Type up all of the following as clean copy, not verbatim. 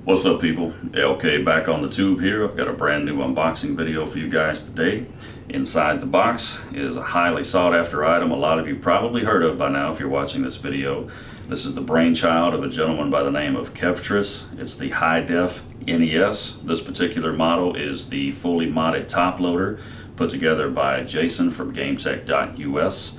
What's up, people? LK back on the tube here. I've got a brand new unboxing video for you guys today. Inside the box is a highly sought after item a lot of you probably heard of by now if you're watching this video. This is the brainchild of a gentleman by the name of Kevtris. It's the high-def NES. This particular model is the fully modded top loader put together by Jason from GameTech.us.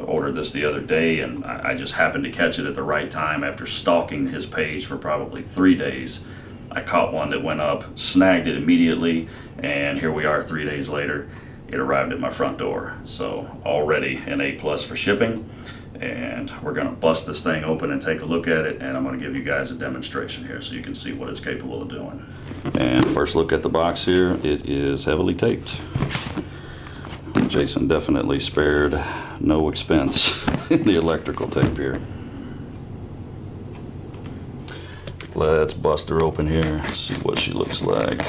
Ordered this the other day, and I just happened to catch it at the right time after stalking his page for probably 3 days. I caught one that went up, snagged it immediately, and here we are 3 days later. It arrived at my front door. So already an A+ for shipping, and we're going to bust this thing open and take a look at it, and I'm going to give you guys a demonstration here so you can see what it's capable of doing. And first look at the box here. It is heavily taped. Jason definitely spared no expense in the electrical tape here. Let's bust her open here, see what she looks like.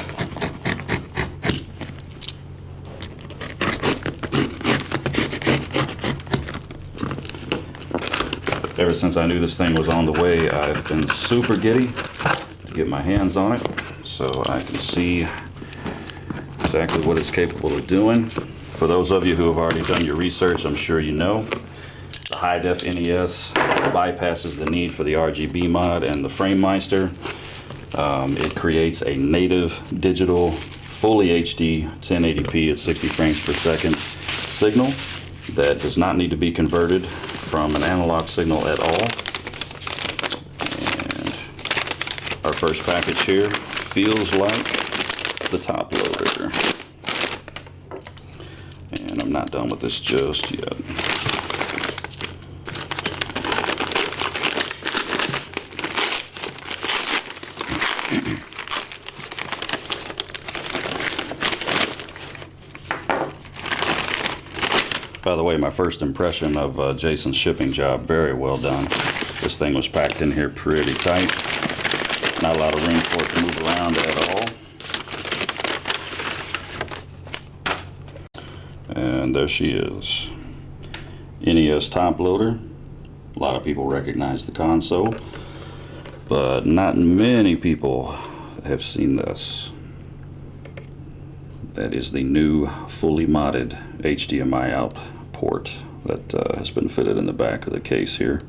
Ever since I knew this thing was on the way, I've been super giddy to get my hands on it so I can see exactly what it's capable of doing. For those of you who have already done your research, I'm sure you know the high-def NES bypasses the need for the RGB mod and the FrameMeister. It creates a native digital, fully HD 1080p at 60 frames per second signal that does not need to be converted from an analog signal at all. And our first package here feels like the top loader. And I'm not done with this just yet. By the way, my first impression of Jason's shipping job, very well done. This thing was packed in here pretty tight. Not a lot of room for it to move around at all. And there she is, NES top loader. A lot of people recognize the console, but not many people have seen this. That is the new fully modded HDMI out port that has been fitted in the back of the case here.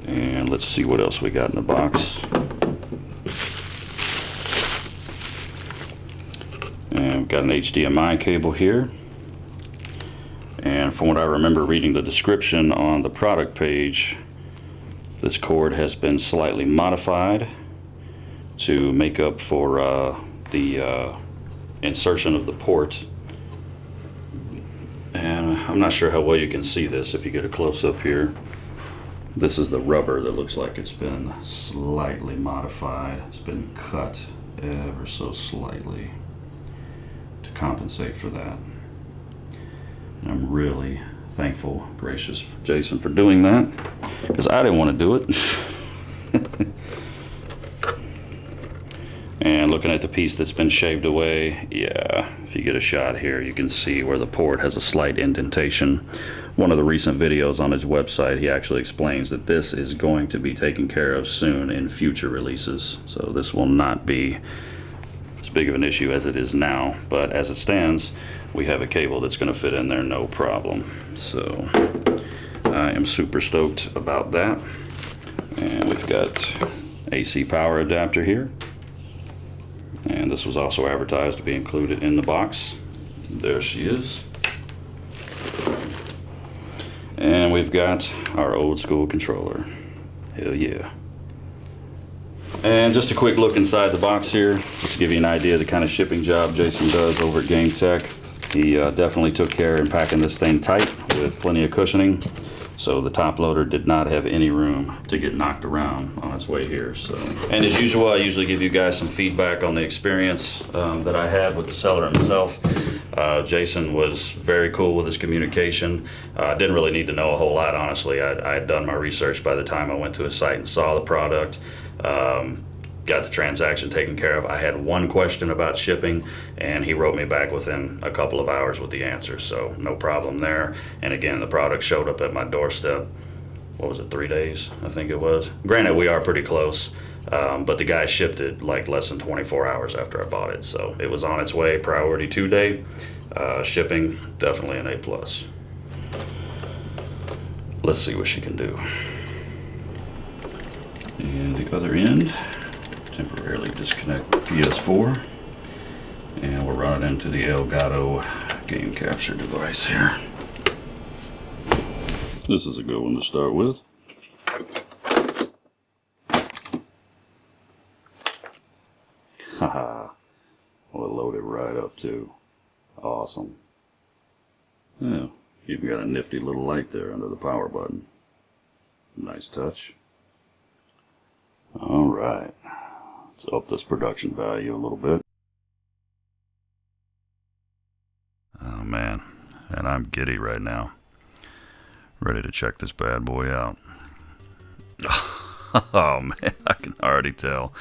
And let's see what else we got in the box. And we've got an HDMI cable here. And from what I remember reading the description on the product page, this cord has been slightly modified to make up for the insertion of the port. And I'm not sure how well you can see this if you get a close-up here. This is the rubber that looks like it's been slightly modified. It's been cut ever so slightly to compensate for that. And I'm really thankful, gracious Jason, for doing that, because I didn't want to do it. And looking at the piece that's been shaved away, yeah, if you get a shot here, you can see where the port has a slight indentation. One of the recent videos on his website, he actually explains that this is going to be taken care of soon in future releases. So this will not be as big of an issue as it is now, but as it stands, we have a cable that's going to fit in there no problem. So I am super stoked about that. And we've got AC power adapter here. And this was also advertised to be included in the box. There she is. And we've got our old school controller. Hell yeah. And just a quick look inside the box here, just to give you an idea of the kind of shipping job Jason does over at GameTech. He definitely took care in packing this thing tight with plenty of cushioning. So the top loader did not have any room to get knocked around on its way here. So, and as usual, I usually give you guys some feedback on the experience that I had with the seller himself. Jason was very cool with his communication. Didn't really need to know a whole lot, honestly. I had done my research by the time I went to his site and saw the product. Got the transaction taken care of. I had one question about shipping, and he wrote me back within a couple of hours with the answer, so no problem there. And again, the product showed up at my doorstep what was it, 3 days, I think it was. Granted, we are pretty close, but the guy shipped it like less than 24 hours after I bought it, so it was on its way, priority 2-day. Shipping, definitely an A+. Let's see what she can do. And the other end, temporarily disconnect the PS4, and we're running into the Elgato game capture device here. This is a good one to start with. Haha, we'll load it right up too. Awesome. Yeah, even got a nifty little light there under the power button. Nice touch. Alright, let's up this production value a little bit. Oh man, and I'm giddy right now. Ready to check this bad boy out. Oh man, I can already tell.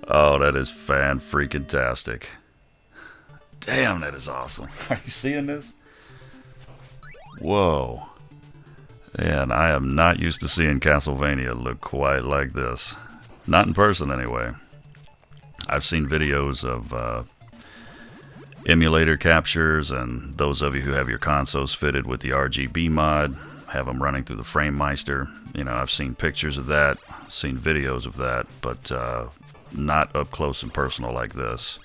Oh, that is fan-freaking-tastic. Damn, that is awesome. Are you seeing this? Whoa. And I am not used to seeing Castlevania look quite like this. Not in person, anyway. I've seen videos of emulator captures, and those of you who have your consoles fitted with the RGB mod, have them running through the FrameMeister. You know, I've seen pictures of that, seen videos of that, but not up close and personal like this.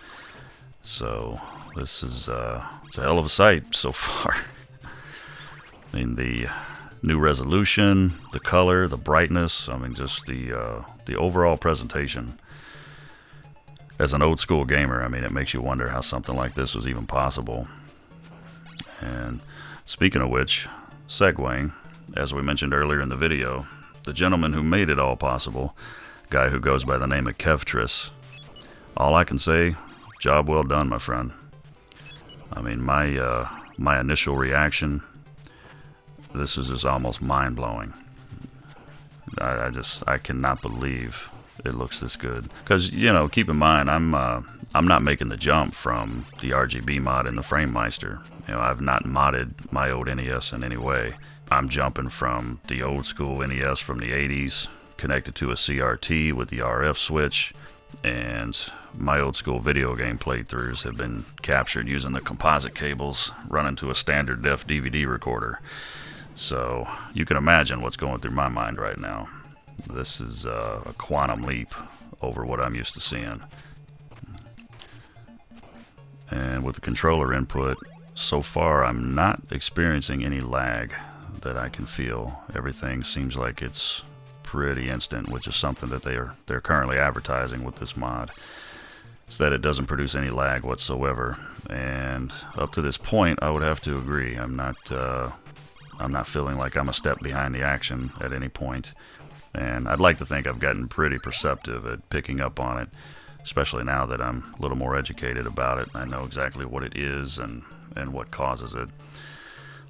So this is it's a hell of a sight so far. I mean, the new resolution, the color, the brightness, I mean, just the overall presentation. As an old school gamer, I mean, it makes you wonder how something like this was even possible. And speaking of which, segueing, as we mentioned earlier in the video, the gentleman who made it all possible, guy who goes by the name of Kevtris, all I can say, job well done, my friend. I mean, my initial reaction, this is just almost mind-blowing. I cannot believe it looks this good. Because, you know, keep in mind, I'm not making the jump from the RGB mod in the FrameMeister. You know, I've not modded my old NES in any way. I'm jumping from the old school NES from the 80s, connected to a CRT with the RF switch, and my old school video game playthroughs have been captured using the composite cables running to a standard def DVD recorder. So you can imagine what's going through my mind right now. This is a quantum leap over what I'm used to seeing. And with the controller input, so far I'm not experiencing any lag that I can feel. Everything seems like it's pretty instant, which is something that they're currently advertising with this mod. Is that it doesn't produce any lag whatsoever. And up to this point, I would have to agree. I'm not feeling like I'm a step behind the action at any point. And I'd like to think I've gotten pretty perceptive at picking up on it, especially now that I'm a little more educated about it. I know exactly what it is and what causes it.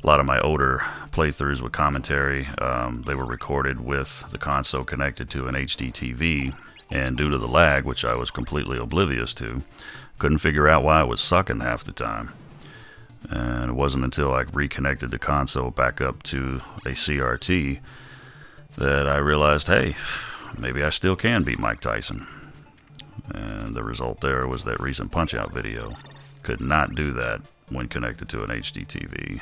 A lot of my older playthroughs with commentary, they were recorded with the console connected to an HD TV, and due to the lag, which I was completely oblivious to, couldn't figure out why it was sucking half the time. And it wasn't until I reconnected the console back up to a CRT that I realized, hey, maybe I still can beat Mike Tyson. And the result there was that recent Punch-Out video. Could not do that when connected to an HD TV.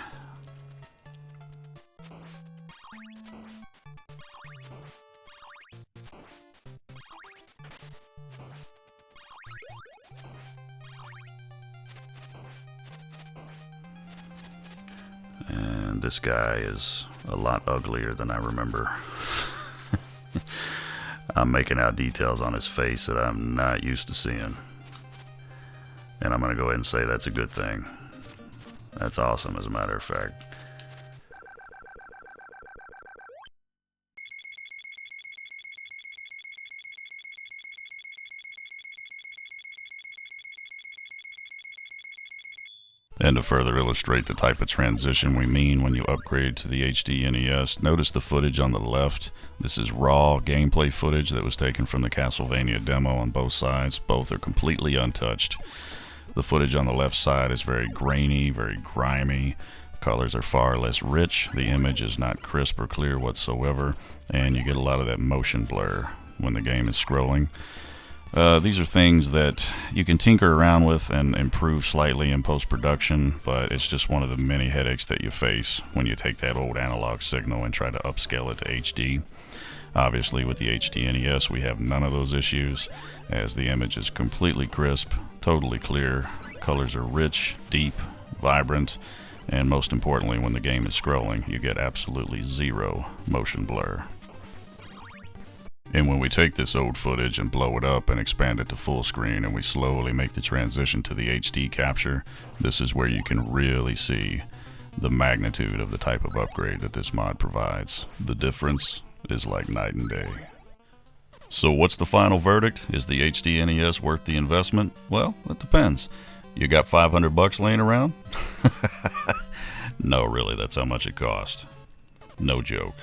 And this guy is a lot uglier than I remember. I'm making out details on his face that I'm not used to seeing. And I'm going to go ahead and say that's a good thing. That's awesome, as a matter of fact. And to further illustrate the type of transition we mean when you upgrade to the HD-NES, notice the footage on the left. This is raw gameplay footage that was taken from the Castlevania demo on both sides. Both are completely untouched. The footage on the left side is very grainy, very grimy, colors are far less rich, the image is not crisp or clear whatsoever, and you get a lot of that motion blur when the game is scrolling. These are things that you can tinker around with and improve slightly in post-production, but it's just one of the many headaches that you face when you take that old analog signal and try to upscale it to HD. Obviously, with the HD-NES, we have none of those issues, as the image is completely crisp, totally clear, colors are rich, deep, vibrant, and most importantly, when the game is scrolling, you get absolutely zero motion blur. And when we take this old footage and blow it up and expand it to full screen and we slowly make the transition to the HD capture, this is where you can really see the magnitude of the type of upgrade that this mod provides. The difference is like night and day. So what's the final verdict? Is the HD-NES worth the investment? Well, it depends. You got $500 laying around? No, really, that's how much it cost. No joke.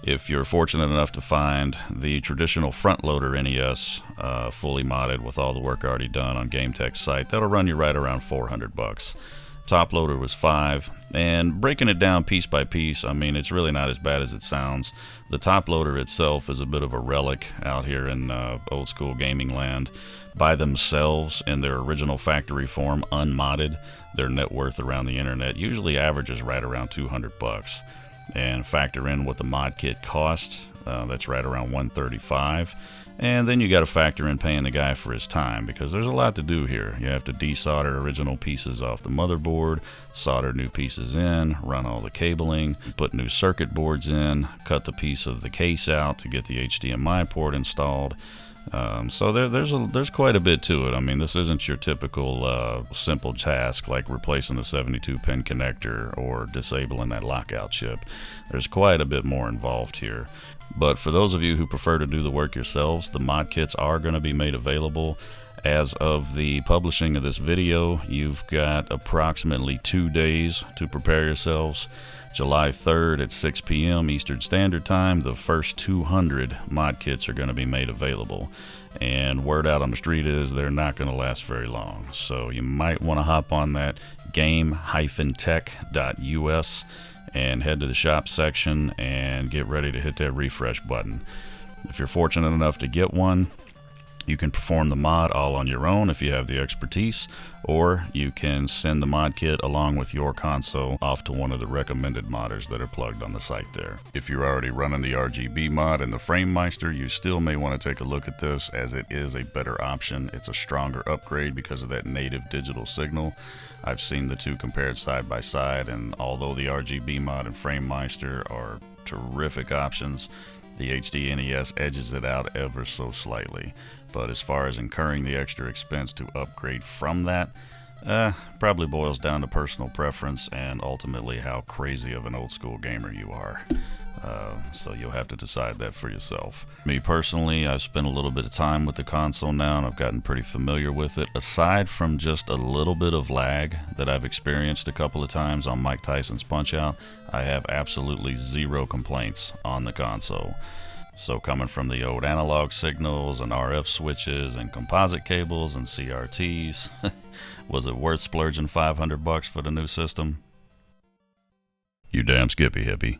If you're fortunate enough to find the traditional front-loader NES fully modded with all the work already done on GameTech's site, that'll run you right around $400. Top loader was $5, and breaking it down piece by piece, I mean, it's really not as bad as it sounds. The top loader itself is a bit of a relic out here in old school gaming land. By themselves, in their original factory form, unmodded, their net worth around the internet usually averages right around $200. And factor in what the mod kit costs, that's right around $135. And then you got to factor in paying the guy for his time, because there's a lot to do here. You have to desolder original pieces off the motherboard, solder new pieces in, run all the cabling, put new circuit boards in, cut the piece of the case out to get the HDMI port installed. So there's quite a bit to it. I mean, this isn't your typical simple task like replacing the 72-pin connector or disabling that lockout chip. There's quite a bit more involved here. But for those of you who prefer to do the work yourselves, the mod kits are going to be made available. As of the publishing of this video, you've got approximately 2 days to prepare yourselves. July 3rd at 6 p.m. Eastern Standard Time, the first 200 mod kits are going to be made available. And word out on the street is they're not going to last very long. So you might want to hop on that game-tech.us and head to the shop section and get ready to hit that refresh button. If you're fortunate enough to get one, you can perform the mod all on your own if you have the expertise, or you can send the mod kit along with your console off to one of the recommended modders that are plugged on the site there. If you're already running the RGB mod and the FrameMeister, you still may want to take a look at this, as it is a better option. It's a stronger upgrade because of that native digital signal. I've seen the two compared side by side, and although the RGB mod and FrameMeister are terrific options, the HD-NES edges it out ever so slightly. But as far as incurring the extra expense to upgrade from that, probably boils down to personal preference and ultimately how crazy of an old school gamer you are. So you'll have to decide that for yourself. Me personally, I've spent a little bit of time with the console now and I've gotten pretty familiar with it. Aside from just a little bit of lag that I've experienced a couple of times on Mike Tyson's Punch-Out, I have absolutely zero complaints on the console. So coming from the old analog signals and RF switches and composite cables and CRTs, was it worth splurging $500 for the new system? You damn skippy hippie.